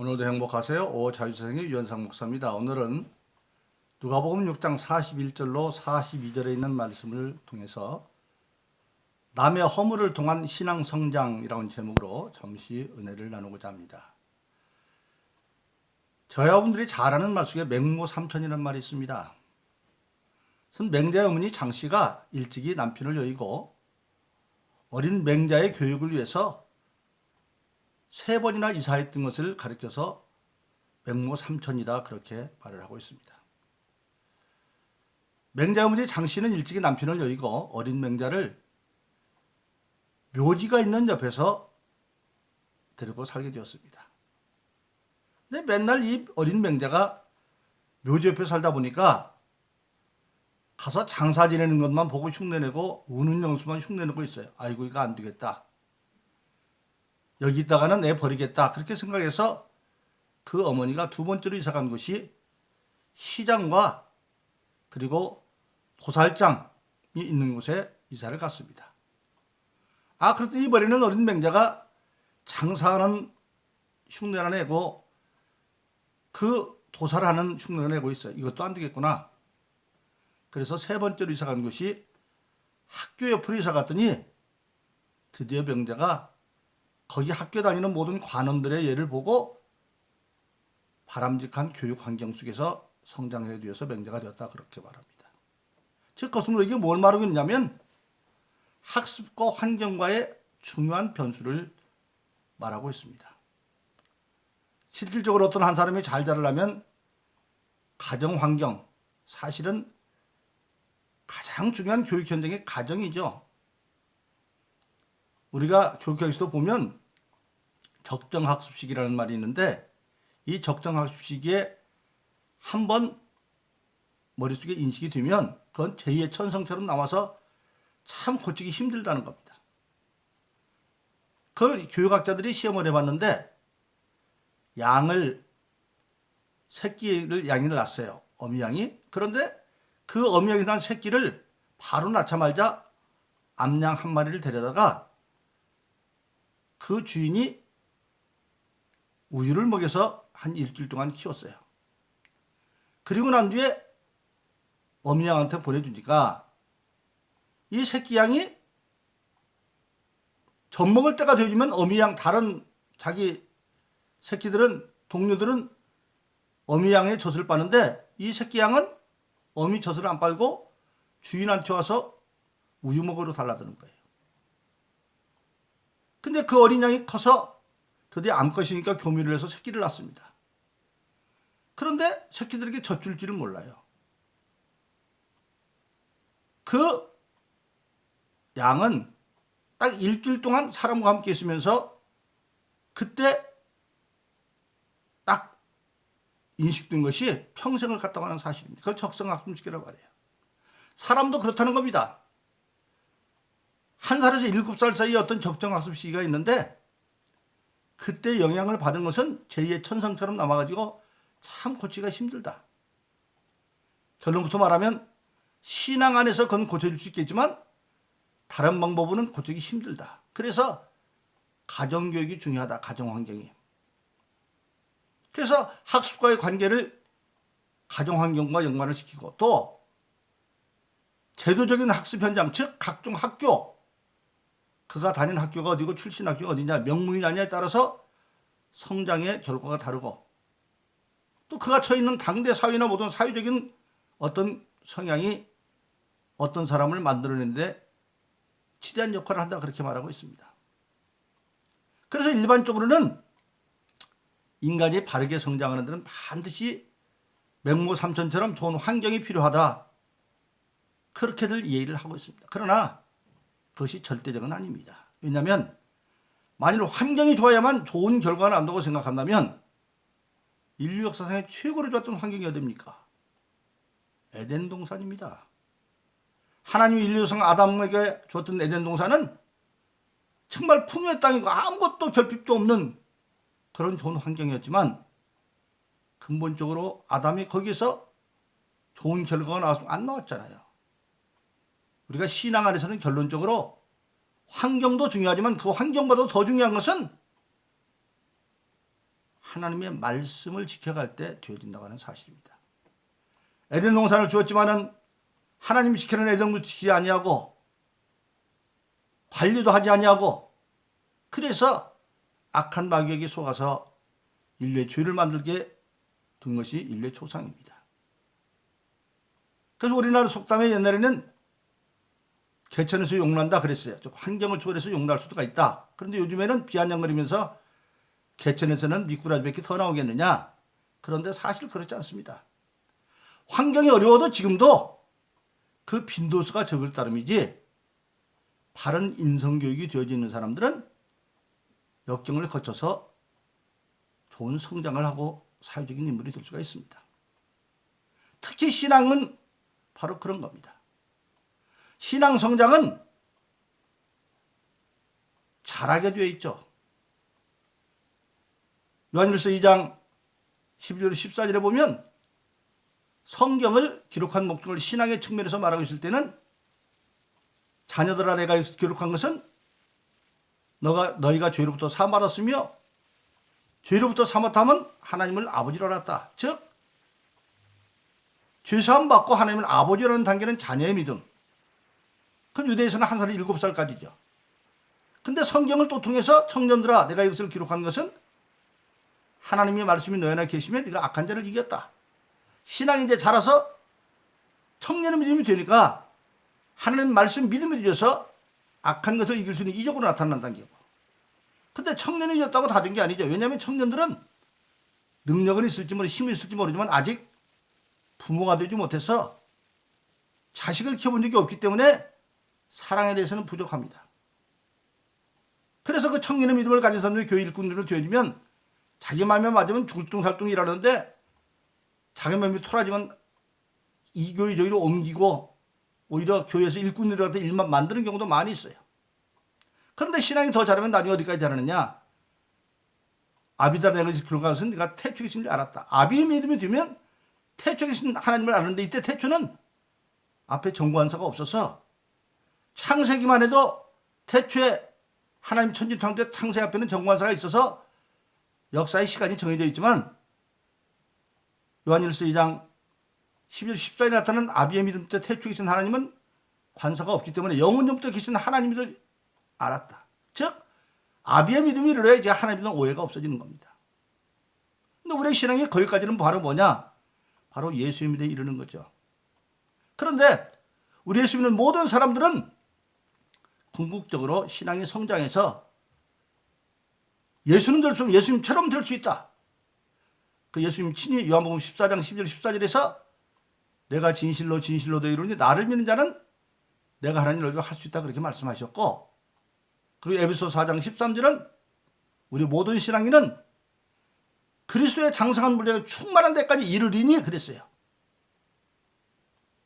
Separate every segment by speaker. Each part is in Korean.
Speaker 1: 오늘도 행복하세요. 오자유세상의 유현상 목사입니다. 오늘은 누가복음 6장 41절로 42절에 있는 말씀을 통해서 남의 허물을 통한 신앙 성장이라는 제목으로 잠시 은혜를 나누고자 합니다. 저희 여러분들이 잘 아는 말 속에 맹모삼천이라는 말이 있습니다. 맹자의 어머니 장씨가 일찍이 남편을 여의고 어린 맹자의 교육을 위해서 3번이나 이사했던 것을 가리켜서 맹모삼천이다 그렇게 말을 하고 있습니다. 맹자 어머니 장씨는 일찍이 남편을 여의고 어린 맹자를 묘지가 있는 옆에서 데리고 살게 되었습니다. 근데 맨날 이 어린 맹자가 묘지 옆에 살다 보니까 가서 장사 지내는 것만 보고 흉내내고 우는 영수만 흉내내고 있어요. 아이고 이거 안 되겠다. 여기 있다가는 애 버리겠다. 그렇게 생각해서 그 어머니가 두 번째로 이사간 곳이 시장과 그리고 도살장이 있는 곳에 이사를 갔습니다. 그랬더니 이번에는 어린 맹자가 장사하는 흉내를 내고 그 도살하는 흉내를 내고 있어요. 이것도 안 되겠구나. 그래서 세 번째로 이사간 곳이 학교 옆으로 이사 갔더니 드디어 맹자가 거기 학교 다니는 모든 관원들의 예를 보고 바람직한 교육 환경 속에서 성장하게 되어서 맹자가 되었다 그렇게 말합니다. 즉 그것은 이게 뭘 말하고 있냐면 학습과 환경과의 중요한 변수를 말하고 있습니다. 실질적으로 어떤 한 사람이 잘 자라려면 가정 환경, 사실은 가장 중요한 교육 현장이 가정이죠. 우리가 교육학에서도 보면 적정학습식이라는 말이 있는데 이 적정학습식에 한번 머릿속에 인식이 되면 그건 제2의 천성처럼 나와서 참 고치기 힘들다는 겁니다. 그걸 교육학자들이 시험을 해봤는데 새끼를 양이 낳았어요. 어미양이. 그런데 그 어미양이 낳은 새끼를 바로 낳자마자 암양 한 마리를 데려다가 그 주인이 우유를 먹여서 한 일주일 동안 키웠어요. 그리고 난 뒤에 어미양한테 보내주니까 이 새끼 양이 젖 먹을 때가 되면 어미양 다른 자기 새끼들은 동료들은 어미양의 젖을 빠는데 이 새끼 양은 어미 젖을 안 빨고 주인한테 와서 우유 먹으러 달라드는 거예요. 근데 그 어린 양이 커서 드디어 암컷이니까 교미를 해서 새끼를 낳습니다. 그런데 새끼들에게 젖줄지를 몰라요. 그 양은 딱 일주일 동안 사람과 함께 있으면서 그때 딱 인식된 것이 평생을 갔다고 하는 사실입니다. 그걸 적성학습식이라고 해요. 사람도 그렇다는 겁니다. 1살에서 7살 사이에 어떤 적정학습 시기가 있는데 그때 영향을 받은 것은 제2의 천성처럼 남아가지고 참 고치기가 힘들다. 결론부터 말하면 신앙 안에서 그건 고쳐질 수 있겠지만 다른 방법으로는 고치기 힘들다. 그래서 가정교육이 중요하다. 가정환경이. 그래서 학습과의 관계를 가정환경과 연관을 시키고 또 제도적인 학습 현장, 즉 각종 학교, 그가 다닌 학교가 어디고 출신 학교가 어디냐, 명문이냐에 따라서 성장의 결과가 다르고 또 그가 처해 있는 당대 사회나 모든 사회적인 어떤 성향이 어떤 사람을 만들어내는데 지대한 역할을 한다 그렇게 말하고 있습니다. 그래서 일반적으로는 인간이 바르게 성장하는 데는 반드시 맹모삼천처럼 좋은 환경이 필요하다. 그렇게들 이해를 하고 있습니다. 그러나 그것이 절대적은 아닙니다. 왜냐하면 만일 환경이 좋아야만 좋은 결과가 난다고 생각한다면 인류 역사상에 최고로 좋았던 환경이 어디입니까? 에덴 동산입니다. 하나님이 인류 역사 아담에게 줬던 에덴 동산은 정말 풍요의 땅이고 아무것도 결핍도 없는 그런 좋은 환경이었지만 근본적으로 아담이 거기서 좋은 결과가 나와서 안 나왔잖아요. 우리가 신앙 안에서는 결론적으로 환경도 중요하지만 그 환경보다 더 중요한 것은 하나님의 말씀을 지켜갈 때 되어진다고 하는 사실입니다. 에덴 동산을 주었지만은 하나님이 지키는 에덴도 지키지 아니하고 관리도 하지 아니하고 그래서 악한 마귀에게 속아서 인류의 죄를 만들게 둔 것이 인류의 초상입니다. 그래서 우리나라 속담에 옛날에는 개천에서 용난다 그랬어요. 즉 환경을 초월해서 용날 수가 있다. 그런데 요즘에는 비아냥거리면서 개천에서는 미꾸라지밖에 더 나오겠느냐? 그런데 사실 그렇지 않습니다. 환경이 어려워도 지금도 그 빈도수가 적을 따름이지 바른 인성교육이 되어져 있는 사람들은 역경을 거쳐서 좋은 성장을 하고 사회적인 인물이 될 수가 있습니다. 특히 신앙은 바로 그런 겁니다. 신앙 성장은 잘하게 되어 있죠. 요한일서 2장 12절 14절에 보면 성경을 기록한 목적을 신앙의 측면에서 말하고 있을 때는 자녀들아 내가 기록한 것은 너희가 죄로부터 사함받았으며 죄로부터 사함받다면 하나님을 아버지로 알았다. 즉 죄사함 받고 하나님을 아버지로 하는 단계는 자녀의 믿음. 그 유대에서는 한 살이 7살까지죠. 근데 성경을 또 통해서 청년들아 내가 이것을 기록한 것은 하나님의 말씀이 너희 안에 계시면 네가 악한 자를 이겼다. 신앙이 이제 자라서 청년의 믿음이 되니까 하나님 말씀 믿음이 되어서 악한 것을 이길 수 있는 이적으로 나타난다는 게고. 근데 청년이 이겼다고 다 된 게 아니죠. 왜냐하면 청년들은 능력은 있을지 모르 힘이 있을지 모르지만 아직 부모가 되지 못해서 자식을 키워본 적이 없기 때문에 사랑에 대해서는 부족합니다. 그래서 그 청년의 믿음을 가진 사람들이 교회 일꾼들을 되어지면 자기 마음에 맞으면 죽을둥살둥 일하는데 자기 마음이 토라지면 이교회 저기로 옮기고 오히려 교회에서 일꾼들한테 일만 만드는 경우도 많이 있어요. 그런데 신앙이 더 잘하면 나중에 어디까지 잘하느냐? 아비다 내가 그런 것은 네가 태초에 계신 줄 알았다. 아비의 믿음이 되면 태초에 계신 하나님을 아는데 이때 태초는 앞에 정관사가 없어서 창세기만 해도 태초에 하나님 천지창조 창세 앞에는 정관사가 있어서 역사의 시간이 정해져 있지만 요한일서 2장 11절 14절에 나타나는 아비의 믿음 때 태초에 계신 하나님은 관사가 없기 때문에 영원전부터 계신 하나님을 알았다. 즉 아비의 믿음이 이르러야 이제 하나님에 대한 오해가 없어지는 겁니다. 근데 우리의 신앙이 거기까지는 바로 뭐냐? 바로 예수 믿음에 이르는 거죠. 그런데 우리 예수 믿는 모든 사람들은 궁극적으로 신앙이 성장해서 예수는 될 수 없으면 예수님처럼 될 수 있다. 그 예수님 친히 요한복음 14장 10절 14절에서 내가 진실로 진실로 너희를 이루니 나를 믿는 자는 내가 하나님을 알고 할 수 있다 그렇게 말씀하셨고 그리고 에베소 4장 13절은 우리 모든 신앙인은 그리스도의 장성한 분량에 충만한 데까지 이르리니 그랬어요.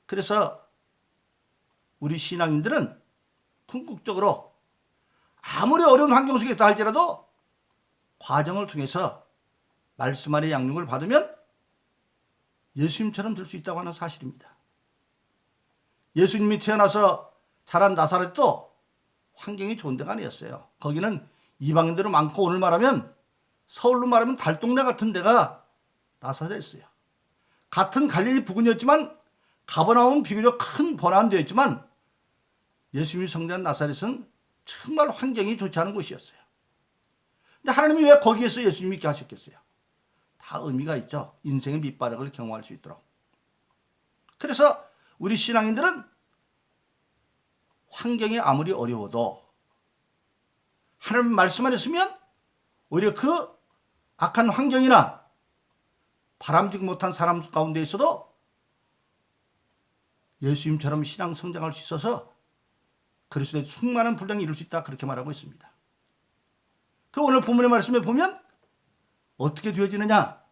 Speaker 1: 그래서 우리 신앙인들은 궁극적으로 아무리 어려운 환경 속에 있다 할지라도 과정을 통해서 말씀 안의 양육을 받으면 예수님처럼 될 수 있다고 하는 사실입니다. 예수님이 태어나서 자란 나사렛도 환경이 좋은 데가 아니었어요. 거기는 이방인들이 많고 오늘 말하면 서울로 말하면 달동네 같은 데가 나사렛이었어요. 같은 갈릴리 부근이었지만 가버나움은 비교적 큰 번화한 데였지만 예수님이 성장한 나사렛은 정말 환경이 좋지 않은 곳이었어요. 근데 하나님이 왜 거기에서 예수님 있게 하셨겠어요? 다 의미가 있죠. 인생의 밑바닥을 경험할 수 있도록. 그래서 우리 신앙인들은 환경이 아무리 어려워도 하나님 말씀만 있으면 오히려 그 악한 환경이나 바람직지 못한 사람 가운데 있어도 예수님처럼 신앙 성장할 수 있어서 그리스도의 충만한 분량이 이룰 수 있다 그렇게 말하고 있습니다. 그 오늘 본문의 말씀에 보면 어떻게 되어지느냐?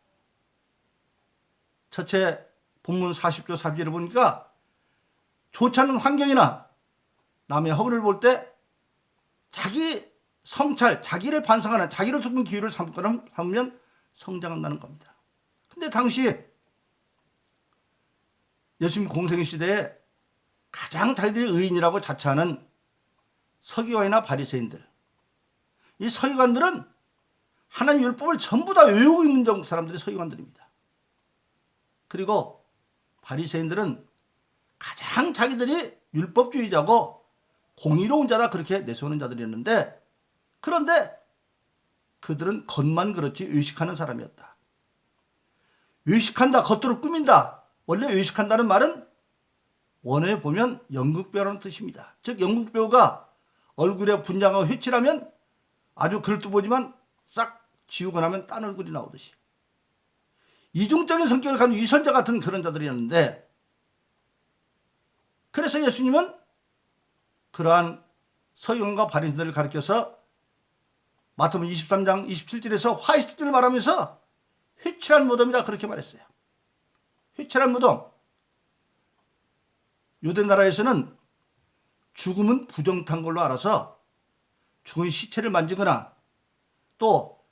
Speaker 1: 첫째 본문 40조 40절에 보니까 좋지 않은 환경이나 남의 허물을 볼 때 자기 성찰, 자기를 반성하는, 자기를 돕는 기회를 삼으면 성장한다는 겁니다. 근데 당시 예수님 공생의 시대에 가장 자기들이 의인이라고 자처하는 서기관이나 바리새인들, 이 서기관들은 하나님 율법을 전부 다 외우고 있는 사람들이 서기관들입니다. 그리고 바리새인들은 가장 자기들이 율법주의자고 공의로운 자다 그렇게 내세우는 자들이었는데, 그런데 그들은 겉만 그렇지 외식하는 사람이었다. 외식한다, 겉으로 꾸민다. 원래 외식한다는 말은 원어에 보면 연극배우라는 뜻입니다. 즉 연극배우가 얼굴에 분장하고 회칠하면 아주 그럴듯 보지만 싹 지우고 나면 딴 얼굴이 나오듯이 이중적인 성격을 가진 위선자 같은 그런 자들이었는데, 그래서 예수님은 그러한 서기관과 바리새인들을 가리켜서 마태복음 23장 27절에서 화이스트를 말하면서 회칠한 무덤이다 그렇게 말했어요. 회칠한 무덤. 유대 나라에서는 죽음은 부정탄 걸로 알아서 죽은 시체를 만지거나 또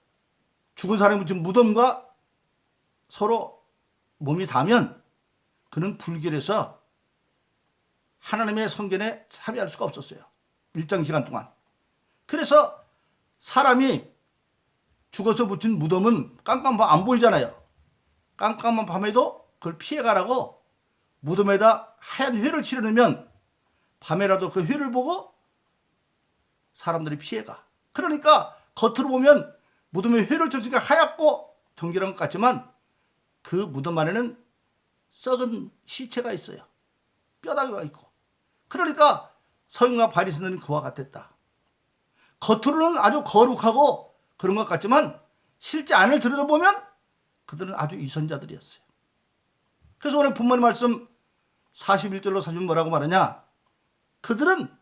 Speaker 1: 죽은 사람이 묻힌 무덤과 서로 몸이 닿으면 그는 불결해서 하나님의 성전에 참여할 수가 없었어요. 일정 기간 동안. 그래서 사람이 죽어서 묻힌 무덤은 깜깜한 밤 안 보이잖아요. 깜깜한 밤에도 그걸 피해가라고 무덤에다 하얀 회를 칠해놓으면 밤에라도 그 회를 보고 사람들이 피해가. 그러니까 겉으로 보면 무덤에 회를 쳤으니까 하얗고 정결한 것 같지만 그 무덤 안에는 썩은 시체가 있어요. 뼈다귀가 있고. 그러니까 서기관과 바리새인들은 그와 같았다. 겉으로는 아주 거룩하고 그런 것 같지만 실제 안을 들여다보면 그들은 아주 위선자들이었어요. 그래서 오늘 본문 말씀 41절로 40절 뭐라고 말하냐? 그들은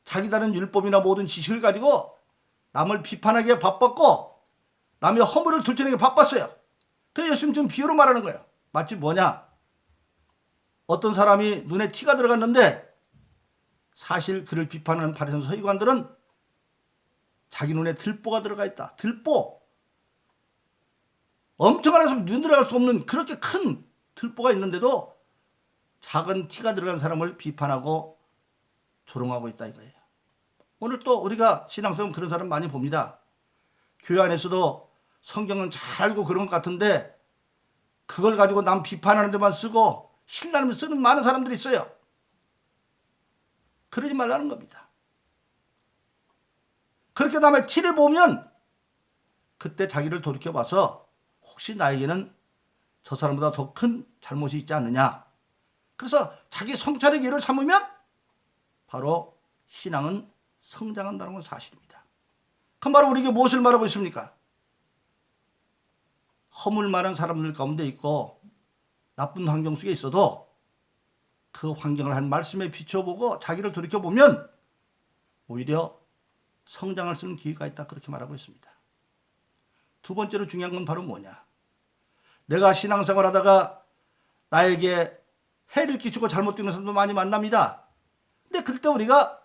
Speaker 1: 자기 다른 율법이나 모든 지식을 가지고 남을 비판하기에 바빴고 남의 허물을 들춰내기 바빴어요. 그래서 예수님 지금 비유로 말하는 거예요. 마치 뭐냐? 어떤 사람이 눈에 티가 들어갔는데 사실 그를 비판하는 바리새인 서기관들은 자기 눈에 들보가 들어가 있다. 들보. 엄청난 해서 눈 들어갈 수 없는 그렇게 큰 들보가 있는데도 작은 티가 들어간 사람을 비판하고 조롱하고 있다 이거예요. 오늘 또 우리가 신앙생활 그런 사람 많이 봅니다. 교회 안에서도 성경은 잘 알고 그런 것 같은데 그걸 가지고 남 비판하는 데만 쓰고 신나면 쓰는 많은 사람들이 있어요. 그러지 말라는 겁니다. 그렇게 남의 티를 보면 그때 자기를 돌이켜봐서 혹시 나에게는 저 사람보다 더 큰 잘못이 있지 않느냐. 그래서 자기 성찰의 기회를 삼으면 바로 신앙은 성장한다는 건 사실입니다. 그 바로 우리에게 무엇을 말하고 있습니까? 허물 많은 사람들 가운데 있고 나쁜 환경 속에 있어도 그 환경을 한 말씀에 비춰보고 자기를 돌이켜보면 오히려 성장할 수 있는 기회가 있다 그렇게 말하고 있습니다. 두 번째로 중요한 건 바로 뭐냐? 내가 신앙생활 하다가 나에게 해를 끼치고 잘못되는 사람도 많이 만납니다. 근데 그때 우리가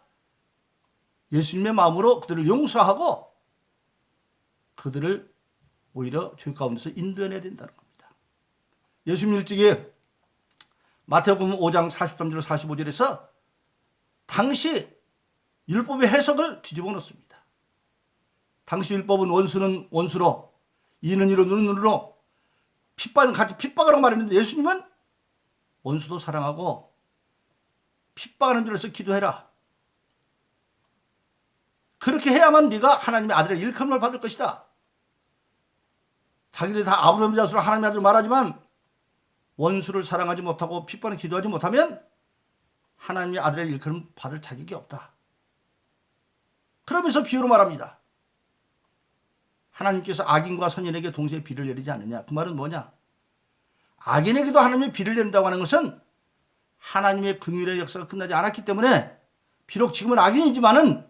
Speaker 1: 예수님의 마음으로 그들을 용서하고 그들을 오히려 죄 가운데서 인도해내야 된다는 겁니다. 예수님 일찍이 마태복음 5장 43절 45절에서 당시 율법의 해석을 뒤집어 놓습니다. 당시 율법은 원수는 원수로, 이는 이로, 눈은 눈으로, 핍박은 같이 핍박하라고 말했는데 예수님은 원수도 사랑하고 핍박하는 줄 알아서 기도해라. 그렇게 해야만 네가 하나님의 아들의 일컬음을 받을 것이다. 자기들이 다 아브라함 자손으로 하나님의 아들 말하지만 원수를 사랑하지 못하고 핍박을 기도하지 못하면 하나님의 아들의 일컬음 받을 자격이 없다. 그러면서 비유로 말합니다. 하나님께서 악인과 선인에게 동시에 비를 내리지 않느냐. 그 말은 뭐냐? 악인에게도 하나님의 비를 내린다고 하는 것은 하나님의 긍휼의 역사가 끝나지 않았기 때문에 비록 지금은 악인이지만은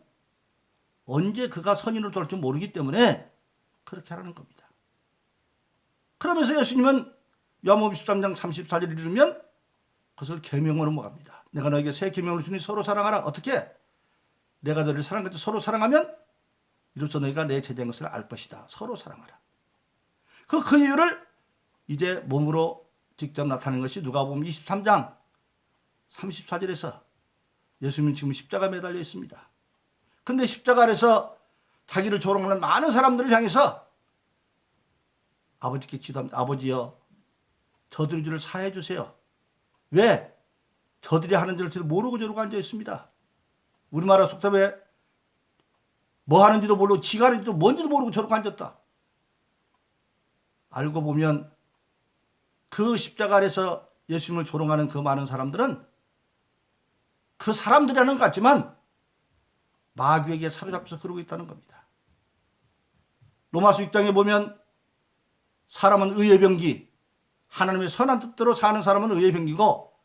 Speaker 1: 언제 그가 선인으로 돌아올지 모르기 때문에 그렇게 하라는 겁니다. 그러면서 예수님은 요한복음 13장 34절을 이루면 그것을 계명으로 먹합니다. 내가 너에게 새 계명을 주니 서로 사랑하라. 어떻게? 내가 너를 사랑하듯이 서로 사랑하면 이로써 너희가 내 제자인 것을 알 것이다. 서로 사랑하라. 그 이유를 이제 몸으로 직접 나타낸 것이 누가복음 23장 34절에서 예수님은 지금 십자가 매달려 있습니다. 근데 십자가 아래서 자기를 조롱하는 많은 사람들을 향해서 아버지께 기도합니다. 아버지여, 저들의 죄를 사해 주세요. 왜? 저들이 하는 죄를 모르고 저러고 앉아 있습니다. 우리나라 속담에 뭐 하는지도 모르고 지가 하는지도 뭔지도 모르고 저러고 앉았다. 알고 보면 그 십자가 아래서 예수님을 조롱하는 그 많은 사람들은 그 사람들이라는 것 같지만 마귀에게 사로잡혀서 그러고 있다는 겁니다. 로마서 6장에 보면 사람은 의의 병기, 하나님의 선한 뜻대로 사는 사람은 의의 병기고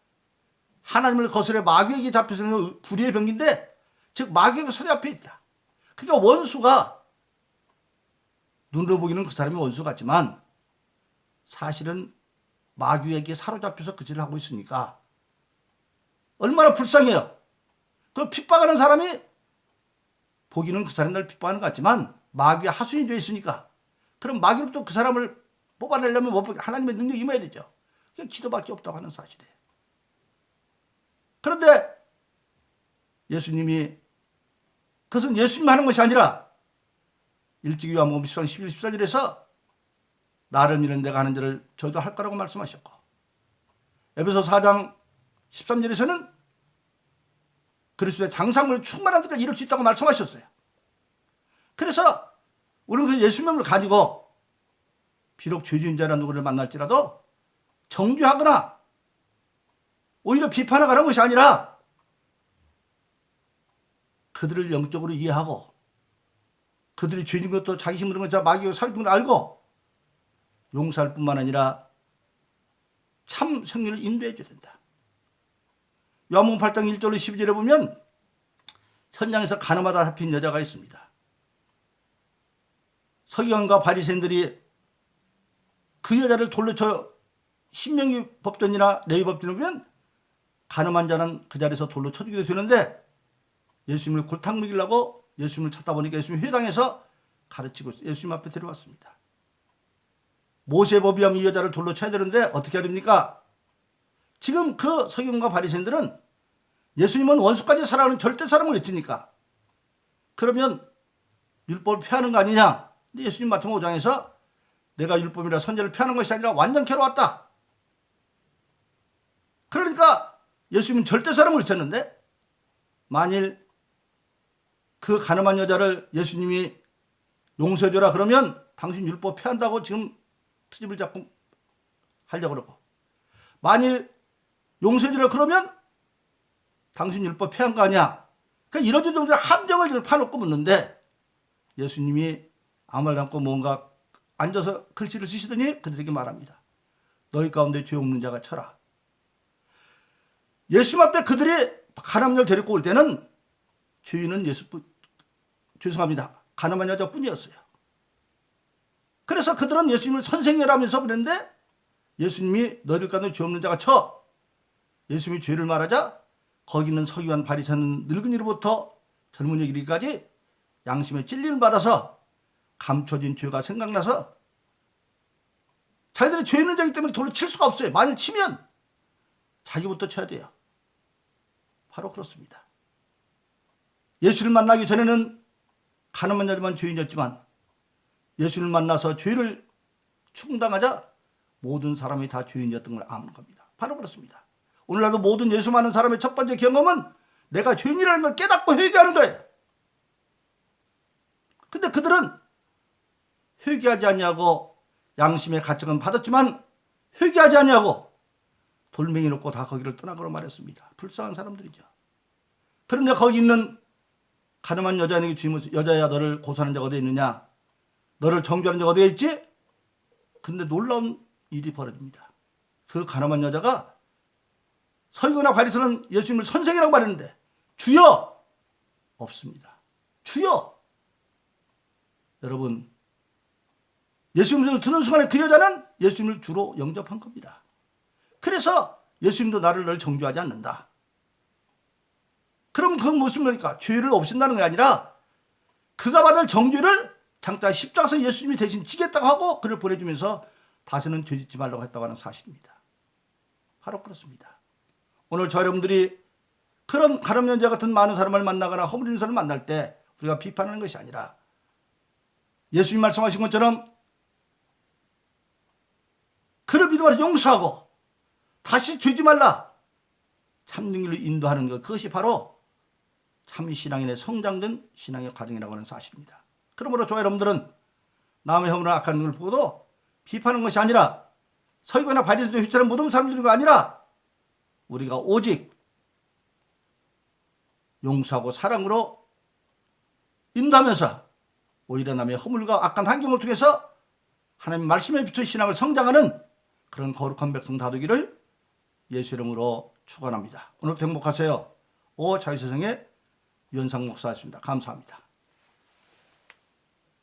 Speaker 1: 하나님을 거스려 마귀에게 잡혀서는 불의의 병기인데, 즉 마귀에게 사로잡혀 있다. 그러니까 원수가 눈으로 보기는 그 사람이 원수 같지만 사실은 마귀에게 사로잡혀서 그 짓을 하고 있으니까 얼마나 불쌍해요. 그 핍박하는 사람이 보기는 그 사람들 핍박하는 것 같지만 마귀의 하수인이 되어 있으니까, 그럼 마귀로부터 그 사람을 뽑아내려면 하나님의 능력이 임해야 되죠. 그게 기도밖에 없다고 하는 사실이에요. 그런데 예수님이, 그것은 예수님 하는 것이 아니라 일찍이 요한복음 10장 11, 14절에서 나를 믿는 내가 하는 일을 저도 할 거라고 말씀하셨고, 에베소 4장 13절에서는 그리스도의 장사물을 충만한 데까지 이룰 수 있다고 말씀하셨어요. 그래서 우리는 그 예수님을 가지고 비록 죄지은 자나 누구를 만날지라도 정죄하거나 오히려 비판하거나 하는 것이 아니라 그들을 영적으로 이해하고 그들이 죄진 것도 자기 힘으로 것자 마귀가 살핀 걸 알고 용서할 뿐만 아니라 참 생리를 인도해 줘야 된다. 요한복음 8장 1절로 12절에 보면 현장에서 가늠하다 잡힌 여자가 있습니다. 서기관과 바리새인들이 그 여자를 돌로 쳐, 신명기 법전이나 레위 법전에 보면 가늠한 자는 그 자리에서 돌로 쳐주기도 되는데 예수님을 골탕 먹이려고 예수님을 찾다 보니까 예수님이 회당에서 가르치고 예수님 앞에 데려왔습니다. 모세법에 의하면 이 여자를 돌로 쳐야 되는데 어떻게 해야 됩니까? 지금 그 서기관과 바리새인들은 예수님은 원수까지 사랑하는 절대 사랑을 외치니까 그러면 율법을 폐하는 거 아니냐? 근데 예수님 마태복음 5장에서 내가 율법이라 선제를 폐하는 것이 아니라 완전케로 왔다. 그러니까 예수님은 절대 사랑을 외쳤는데 만일 그 가늠한 여자를 예수님이 용서해줘라 그러면 당신 율법 폐한다고 지금 트집을 잡고 하려고 그러고, 만일 용서해주라 그러면 당신 율법 폐한 거 아니야. 그러니까 이런 정도의 함정을 파놓고 묻는데 예수님이 아무 말도 않고 뭔가 앉아서 글씨를 쓰시더니 그들에게 말합니다. 너희 가운데 죄 없는 자가 쳐라. 예수님 앞에 그들이 가늠한 여자를 데리고 올 때는 죄인은 죄송합니다, 가늠한 여자뿐이었어요. 그래서 그들은 예수님을 선생이라면서 그랬는데 예수님이 너희들 가운데 죄 없는 자가 쳐. 예수님이 죄를 말하자 거기 있는 서기관 바리새인 늙은이로부터 젊은이 이르기까지 양심의 찔림을 받아서 감춰진 죄가 생각나서 자기들이 죄 있는 자이기 때문에 돌로 칠 수가 없어요. 만일 치면 자기부터 쳐야 돼요. 바로 그렇습니다. 예수를 만나기 전에는 가늠한 자들만 죄인이었지만 예수를 만나서 죄를 충당하자 모든 사람이 다 죄인이었던 걸 아는 겁니다. 바로 그렇습니다. 오늘날도 모든 예수 믿는 사람의 첫 번째 경험은 내가 죄인이라는 걸 깨닫고 회개하는 거예요. 근데 그들은 회개하지 않냐고 양심의 가책은 받았지만 회개하지 않냐고 돌멩이 놓고 다 거기를 떠나거로 말했습니다. 불쌍한 사람들이죠. 그런데 거기 있는 가늠한 여자에게 주임을, 여자야 너를 고소하는 자가 어디에 있느냐, 너를 정죄하는 자가 어디에 있지? 근데 놀라운 일이 벌어집니다. 그 가늠한 여자가 서기관이나 바리새인은 예수님을 선생이라고 말했는데 주여 없습니다. 주여. 여러분, 예수님을 듣는 순간에 그 여자는 예수님을 주로 영접한 겁니다. 그래서 예수님도 널 정죄하지 않는다. 그럼 그건 무슨 말입니까? 죄를 없앤다는 게 아니라 그가 받을 정죄를 장차 십자가에서 예수님이 대신 지겠다고 하고 그를 보내주면서 다시는 죄짓지 말라고 했다고 하는 사실입니다. 바로 그렇습니다. 오늘 저 여러분들이 그런 가늠연자 같은 많은 사람을 만나거나 허물리는 사람을 만날 때 우리가 비판하는 것이 아니라 예수님 말씀하신 것처럼 말해서 용서하고 다시 죄지 말라. 참된 길로 인도하는 것, 그것이 바로 참 신앙인의 성장된 신앙의 과정이라고 하는 사실입니다. 그러므로 저와 여러분들은 남의 허물이나 악한 걸 보고도 비판하는 것이 아니라 서기관이나 바리새인의 휘처럼 무덤 사람들이 아니라 우리가 오직 용서하고 사랑으로 인도하면서 오히려 남의 허물과 악한 환경을 통해서 하나님의 말씀에 비춰 신앙을 성장하는 그런 거룩한 백성 다되기를 예수 이름으로 축원합니다. 오늘도 행복하세요. 자유세상의 유현상 목사였습니다. 감사합니다.